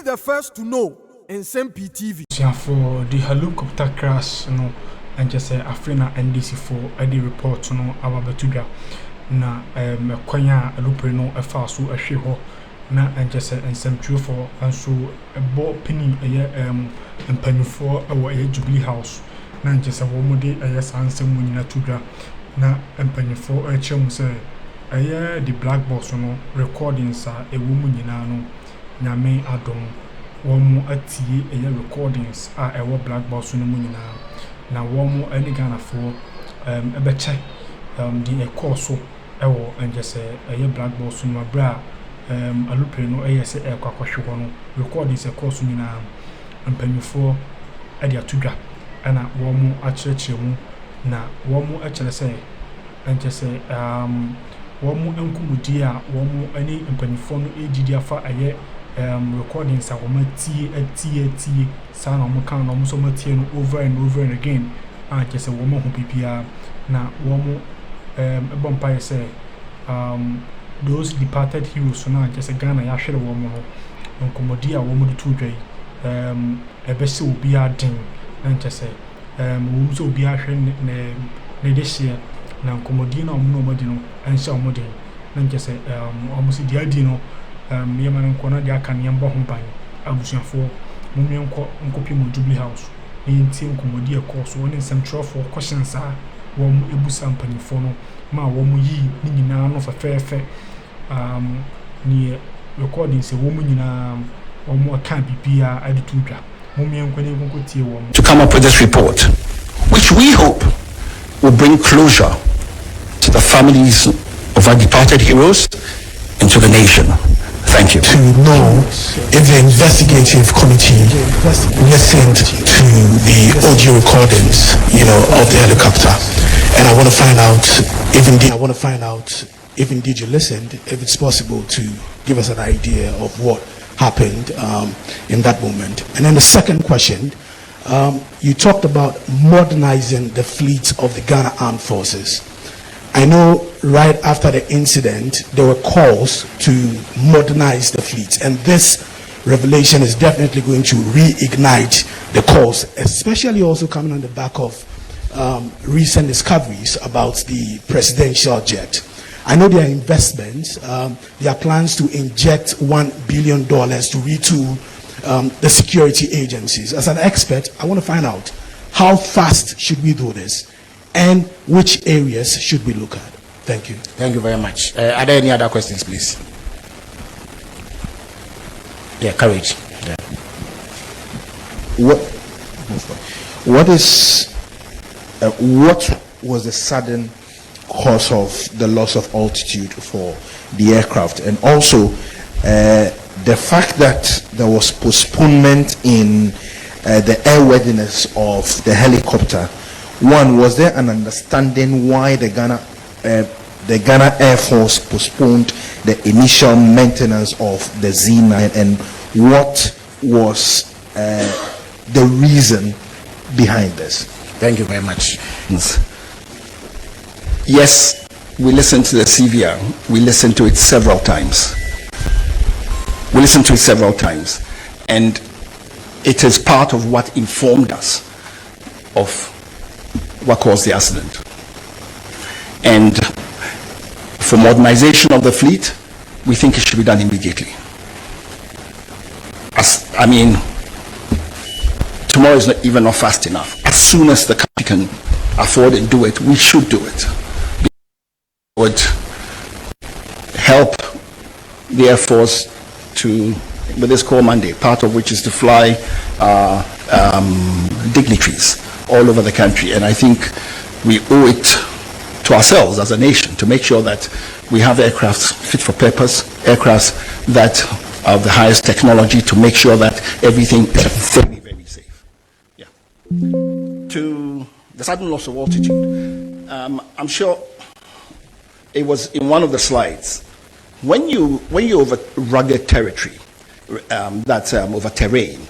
the first to know. Nsem-Pii TV. For the helicopter crash, and just say Afrina NDC for any report our Batuga na Konya Lupino a fast a shiho na and just say Nsem-Pii for and so a ball penny a year and penny for our Jubilee House na just a woman day a yes answer Munina Tuga na and penny for a chum say a year the black box recordings are a woman yinano Nyame Adom. One atie recordings are a black box no munina na one any Ghana for a beche the course ewo and just a black box no bra a lupe no say a kwakwa recordings a course nina and penny for a dia tuga and a one a church na one actually say and just say one enkumudia one any penny for no egidia for a recordings are tie sound on count almost over and over and again and just a woman who PPR na woman a bumpire say those departed heroes so now just a Ghana ya share woman on Comodia woman to day a best will be a ding and just say women will be a ne this year now Comodino no modino and so modern and just say almost the idea Yaman and Kona, the Akanyam Bahumpan, Abusian for Mumian Copy Jubilee House, in Tim Comodia course, one in some for questions are one Ebusam Panifono, Ma woman ye, Nina of a fair near recordings a woman in one more can't be PR attitude. Mumian Kone to come up with this report, which we hope will bring closure to the families of our departed heroes and to the nation. Thank you. To know if the investigative committee listened to the audio recordings, of the helicopter, and I want to find out if indeed you listened, if it's possible to give us an idea of what happened in that moment. And then the second question, you talked about modernizing the fleet of the Ghana Armed Forces. I know right after the incident, there were calls to modernize the fleet, and this revelation is definitely going to reignite the calls, especially also coming on the back of recent discoveries about the presidential jet. I know there are investments, there are plans to inject $1 billion to retool the security agencies. As an expert, I want to find out how fast should we do this? And which areas should we look at? Thank you. Thank you very much. Are there any other questions, please? Yeah, courage. Yeah. What was the sudden cause of the loss of altitude for the aircraft, and also the fact that there was postponement in the airworthiness of the helicopter? One, was there an understanding why the Ghana Air Force postponed the initial maintenance of the Z-9, and what was the reason behind this? Thank you very much. Yes, we listened to the CVR. We listened to it several times. And it is part of what informed us of what caused the accident. And for modernization of the fleet, we think it should be done immediately. Tomorrow is not fast enough. As soon as the country can afford and do it, we should do it. It would help the Air Force with this core mandate, part of which is to fly dignitaries all over the country, and I think we owe it to ourselves as a nation to make sure that we have aircraft fit for purpose, aircraft that are of the highest technology, to make sure that everything is very, very safe. Yeah. To the sudden loss of altitude, I'm sure it was in one of the slides. When you over rugged territory, that's over terrain,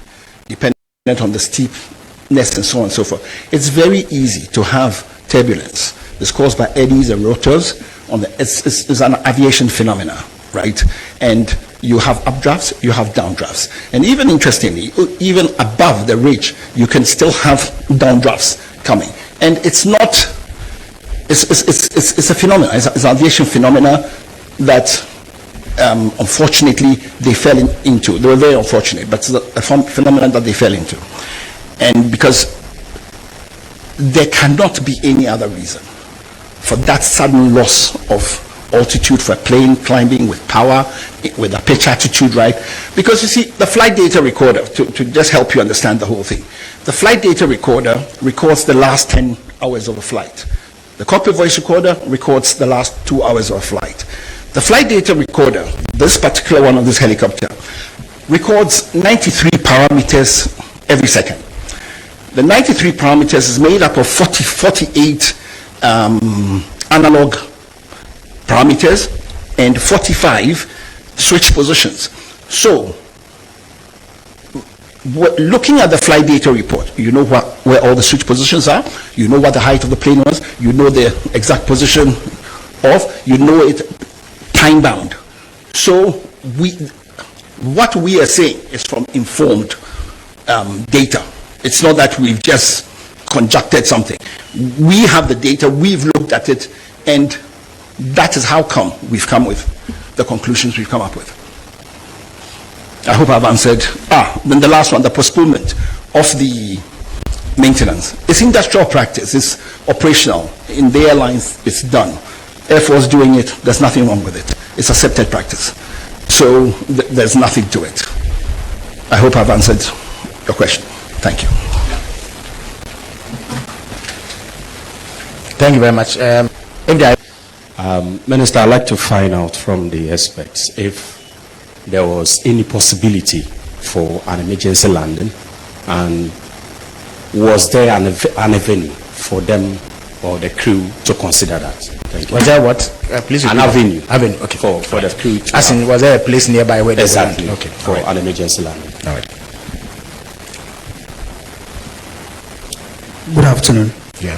depending on the steepness and so on and so forth, it's very easy to have turbulence. It's caused by eddies and rotors. It's an aviation phenomena, right? And You have updrafts, you have downdrafts. And even interestingly, even above the ridge, you can still have downdrafts coming. And it's not, it's a phenomenon, it's an aviation phenomena that unfortunately they fell into. They were very unfortunate, but it's a phenomenon that they fell into. And because there cannot be any other reason for that sudden loss of altitude for a plane climbing with power, with a pitch attitude, right? Because you see, the flight data recorder, to just help you understand the whole thing, the flight data recorder records the last 10 hours of a flight. The cockpit voice recorder records the last 2 hours of a flight. The flight data recorder, this particular one on this helicopter, records 93 parameters every second. The 93 parameters is made up of 48 analog parameters and 45 switch positions. So, looking at the flight data report, you know where all the switch positions are, you know what the height of the plane was, you know the exact position of, you know it time bound. So, what we are saying is from informed data. It's not that we've just conjectured something. We have the data, we've looked at it, and that is how come we've come with the conclusions we've come up with. I hope I've answered. Then the last one, the postponement of the maintenance. It's industrial practice, it's operational. In the airlines, it's done. Air Force doing it, there's nothing wrong with it. It's accepted practice. So there's nothing to it. I hope I've answered your question. Thank you. Thank you very much. Minister, I'd like to find out from the experts if there was any possibility for an emergency landing, and was there an avenue for them or the crew to consider that? Thank you. Was there what? Please an avenue. Avenue, okay. For the crew to As in, was there a place nearby where they exactly landed? Okay. For an emergency landing? All right. Good afternoon. Yeah.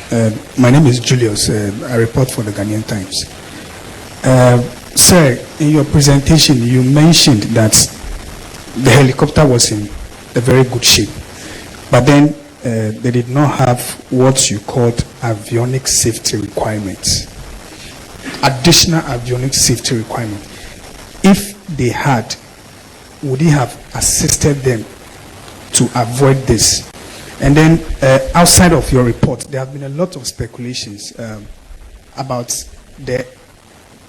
My name is Julius. I report for the Ghanaian Times. Sir, in your presentation, you mentioned that the helicopter was in a very good shape, but then they did not have what you called avionics safety requirements, additional avionics safety requirement. If they had, would it have assisted them to avoid this? And then outside of your report, there have been a lot of speculations about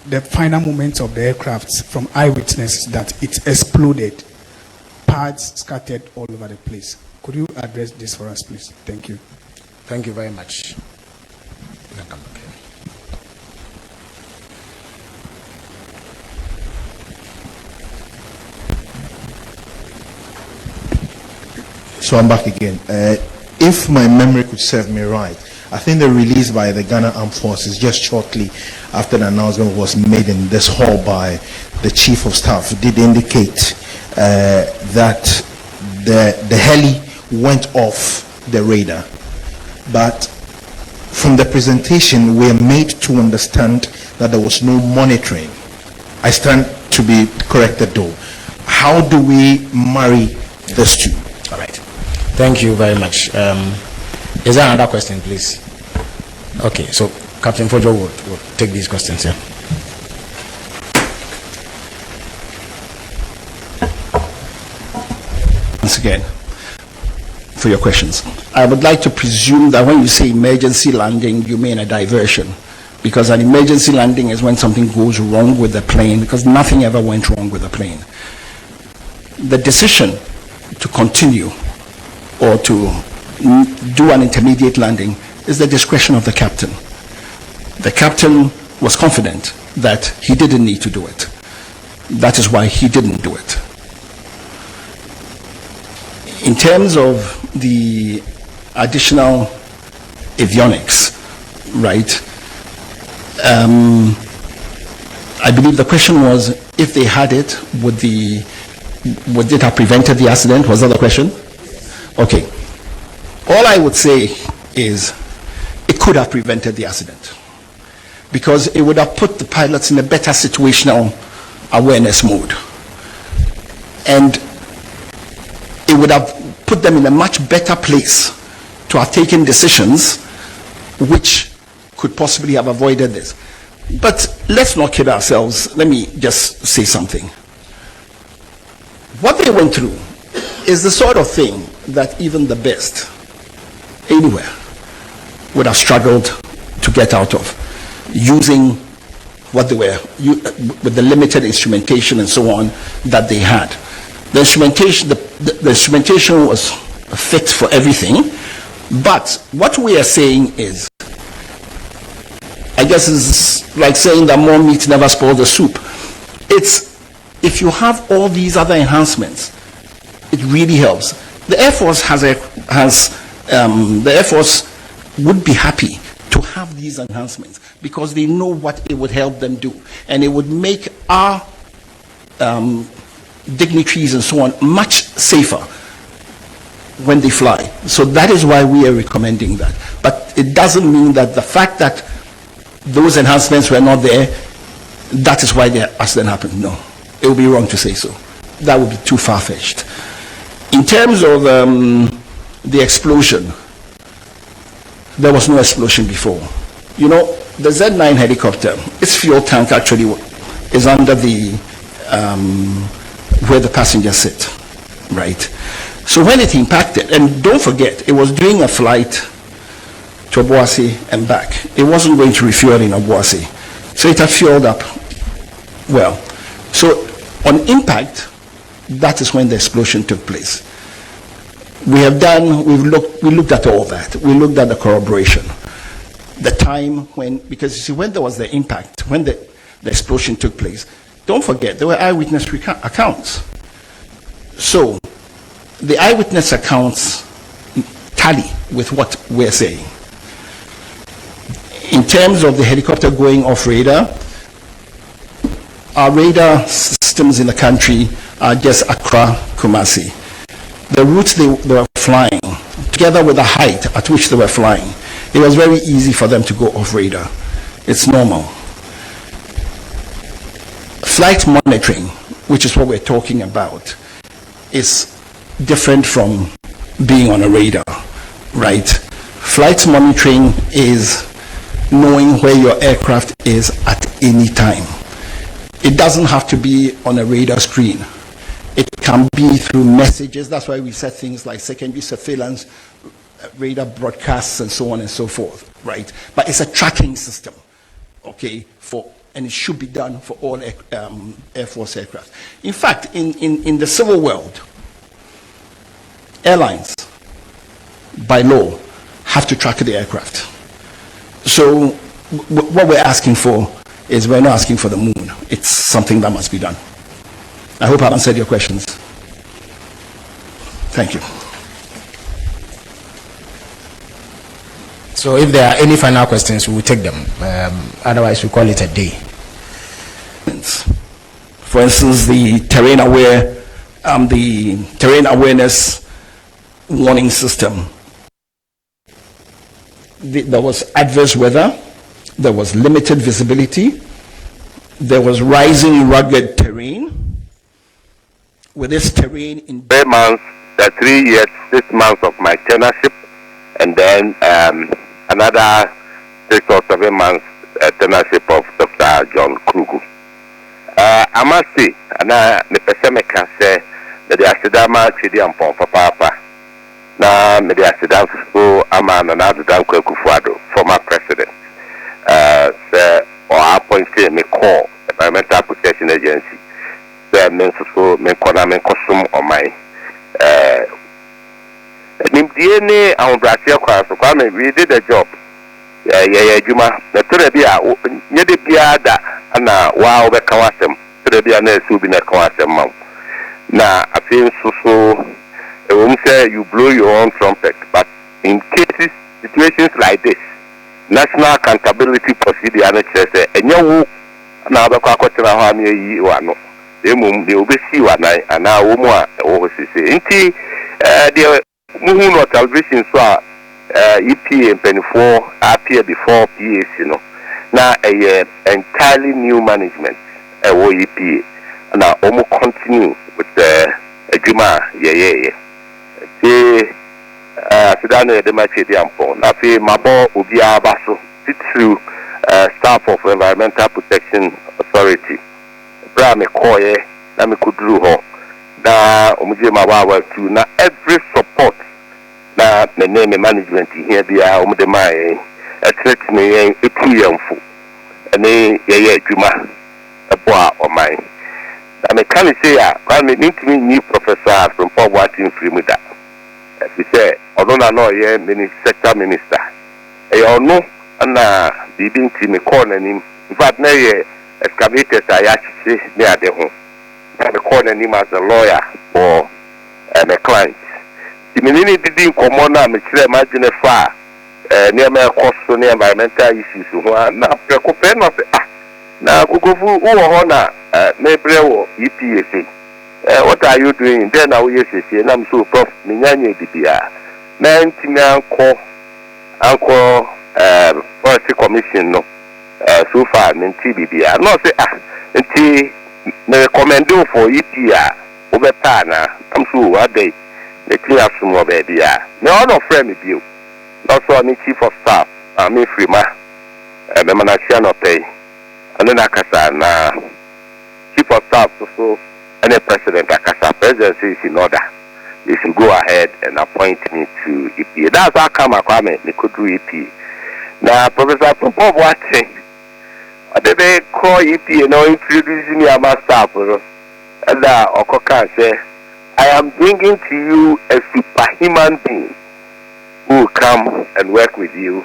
the final moments of the aircraft from eyewitnesses that it exploded, parts scattered all over the place. Could you address this for us, please? Thank you. Thank you very much. So I'm back again. If my memory could serve me right, I think the release by the Ghana Armed Forces just shortly after the announcement was made in this hall by the Chief of Staff did indicate that the heli went off the radar. But from the presentation, we are made to understand that there was no monitoring. I stand to be corrected though. How do we marry these two? All right. Thank you very much. Is there another question, please? Okay, so Captain Fojo will take these questions here. Once again, for your questions. I would like to presume that when you say emergency landing, you mean a diversion. Because an emergency landing is when something goes wrong with the plane, because nothing ever went wrong with the plane. The decision to continue or to do an intermediate landing is the discretion of the captain. The captain was confident that he didn't need to do it. That is why he didn't do it. In terms of the additional avionics, right, I believe the question was if they had it, would it have prevented the accident? Was that the question? Okay. All I would say is it could have prevented the accident because it would have put the pilots in a better situational awareness mode. And it would have put them in a much better place to have taken decisions which could possibly have avoided this. But let's not kid ourselves. Let me just say something. What they went through is the sort of thing that even the best anywhere would have struggled to get out of, using what they were, with the limited instrumentation and so on that they had. The instrumentation, the instrumentation was fit for everything, but what we are saying is, I guess it's like saying that more meat never spoils the soup. It's, if you have all these other enhancements, it really helps. The Air Force the Air Force would be happy to have these enhancements because they know what it would help them do, and it would make our dignitaries and so on much safer when they fly. So that is why we are recommending that. But it doesn't mean that the fact that those enhancements were not there, that is why the accident happened. No, it would be wrong to say so. That would be too far-fetched. In terms of the explosion, there was no explosion before. You know, the Z-9 helicopter, its fuel tank actually is under the where the passengers sit, right? So when it impacted, and don't forget, it was doing a flight to Obuasi and back. It wasn't going to refuel in Obuasi, so it had fueled up well. So on impact, that is when the explosion took place. We looked at all that. We looked at the corroboration, the time when, because you see, when there was the impact, when the explosion took place, don't forget, there were eyewitness accounts. So the eyewitness accounts tally with what we're saying. In terms of the helicopter going off radar, our radar systems in the country are just Accra, Kumasi. The routes they were flying, together with the height at which they were flying, it was very easy for them to go off radar. It's normal. Flight monitoring, which is what we're talking about, is different from being on a radar, right? Flight monitoring is knowing where your aircraft is at any time. It doesn't have to be on a radar screen. It can be through messages. That's why we said things like secondary surveillance, radar broadcasts, and so on and so forth, right? But it's a tracking system, okay, and it should be done for all Air Force aircraft. In fact, in the civil world, airlines, by law, have to track the aircraft. So what we're asking for is, we're not asking for the moon. It's something that must be done. I hope I've answered your questions. Thank you. So if there are any final questions, we will take them. Otherwise, we call it a day. For instance, the terrain awareness warning system. There was adverse weather. There was limited visibility. There was rising rugged terrain. With this terrain in 3 months, 3 years, 6 months of my tenureship, and then another 6 or 7 months tenureship of Dr. John Krugu. I must say, the person can say that the Asidama Chidi and Pon Papa. Now, the Asidam so Aman and Adan Kwekufuado, former president, or appointed me call the Environmental Protection Agency. So, men kosum on my DNA and Brazil class. So, we did the job. Juma, the Torabia, Yedibiada, and wow, the Kawasem, Torabia, Subina Kawasem. Now, I feel so. I won't say you blow your own trumpet, but in cases, situations like this, national accountability procedure, and you now the Kwakotana Hami, you are not. They will be see one night, and now Umwa overseas. Inti, the Muhuno television saw EP and Penny 4 appear before PAs, you know. Now a entirely new management, EPA, and now almost continue with the edwuma ye Sidano de Machi Diampo, Nafi Mabo Ubia Basso, through staff of Environmental Protection Authority. Brame Koye, Nami Kudruho, na Umuje Mawawa to na every support na me name management here be a Mai, a threat me a 2 year fu, and a Juma, a boa or mine. I may can say, I may need to be new professor from Paul Watson Freemuda. As we say, although I know ye sector minister, I know and the being team corner him. In fact, no excavators I actually near the home. I corner him as a lawyer or a client. The mini didn't come on now, which imagine a far near my cost on environmental issues. Now, Precopen now go for honor, maybe EPA. What are you doing? Then I will say, and I'm so prof. Minyanye Dibia. Man, Uncle, Forestry Commission, no, so far, Minty Bibia. No, say, Minty, me recommendo for EPA, over Pana, I'm sure what they clear some more baby. No, no, friend with you. Also, I'm chief of staff, I'm in Frima, and the Manasiano pay. And then I can chief of staff, so. And the president, Akasa presidency is in order. You should go ahead and appoint me to EP. That's how come I come and could do EP. Now, Professor Popo watching. They call EP and now introducing me as my staff. And Okoka say, I am bringing to you a superhuman being who will come and work with you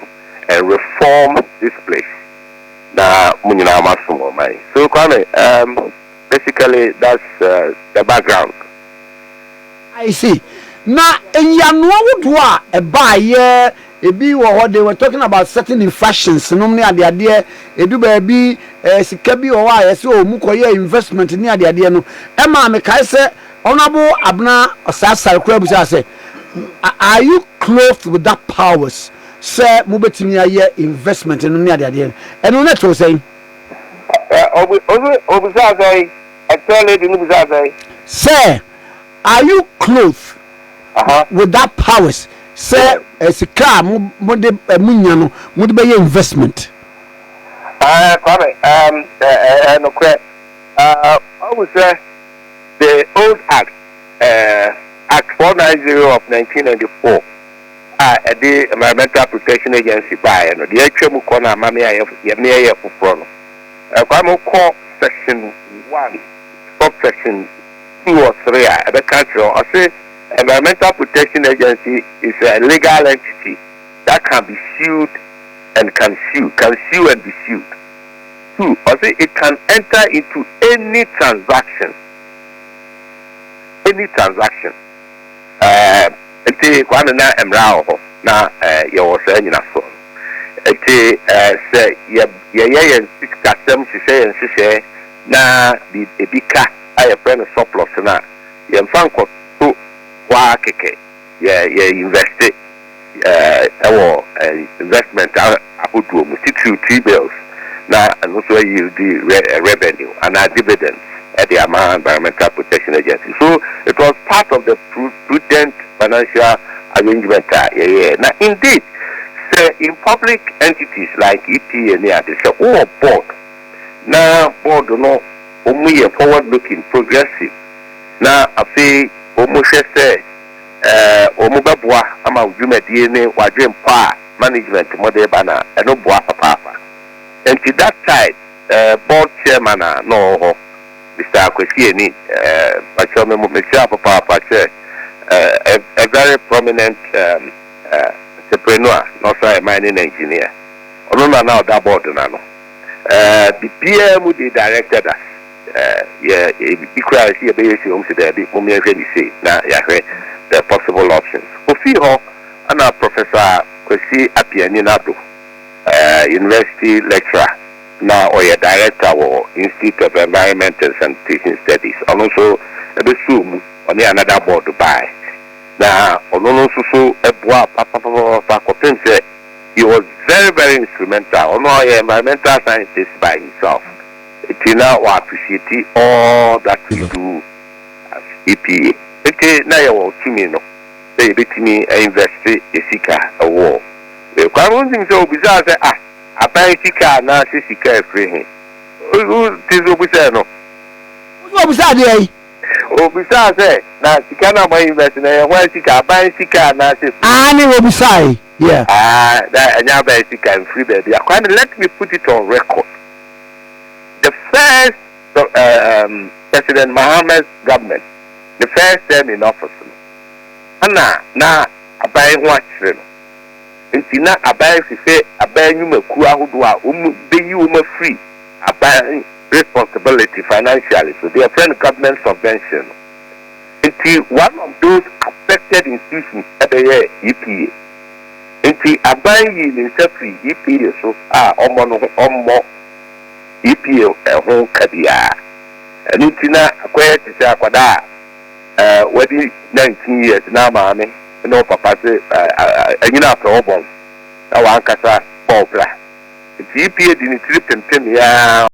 and reform this place. Now, Munina Masumo, my. So, Kwame, basically, that's the background. I see. Now, in Yanuwa, a buyer, a be what they were talking about certain infractions. Normally, at the idea, a do baby, a sikabi or why, so Mukoya investment near the idea. No, Emma, Mekaise, Honorable Abna, or Sasa Krebs, say, are you clothed with that powers? Sir, Mubetinia investment in near the idea. And on that was saying. Sir, are you clothed with that powers? Sir, as a car, munyano, would be investment. I would say the old Act, Act 490 of 1994, the Environmental Protection Agency by the HM Kona Mamia Yamia Fuprono. I'm call section 1, subsection 2 or 3 at the country. I say Environmental Protection Agency is a legal entity that can be sued and can sue and be sued. 2, I say it can enter into any transaction. Any transaction. Enti kwa na emrao na ye wo say nyina so. Enti say ye kasem hwehwe na bi ebika aye friend surplus na ye mfa nko to wa keke ye invest investment abudu mu security bills na and also yield the revenue and dividends at the Environmental Protection Agency. So it was part of the prudent financial arrangement. Now, indeed, in public entities like EPA, there's a whole board. Now, board, only a forward-looking, progressive. Now, I say, almost say, Omubabwa, ama ujume DNA, wajem pa management, mode bana, and no boa papa. And to that side, board chairman, no. Mr. Kwesieni, a very prominent entrepreneur, not a mining engineer. Only now that board, the PM who directed us. Because here, say now, the possible options. Ofiho, and our Professor Kwesi Apianinado, university lecturer. Now, or a director or Institute of Environmental and Sanitation Studies, and also a Zoom on another board to buy. Now, also a bois, Papa, he was very, very instrumental. Although an environmental scientist by himself, it now appreciate all that we do as EPA. eke na ye wo timi no say betimi invest esika wo kwa runzim so obisa say aban sika na sika efre he o tizo obisa no obisa de yi obisa say na sika na ban invest na ye wa sika aban sika na se ani obisa yi yeah that anya ban sika in free baby let me put it on record. The first President Mohammed's government, the first term in office, na abai watching. Inti na abai fife abai nyuma kuwa hudwa beyi free abai responsibility financially. So they are friend government subvention. Inti one of those affected institutions at the EPA. Inti abai yi Nsem-Pii EPA so omo EPA home kabia. And intina acquired to say akwada wadi 19 years na maame no papa say anyina after obon na wan kasa bobra. EPA di ni trip ya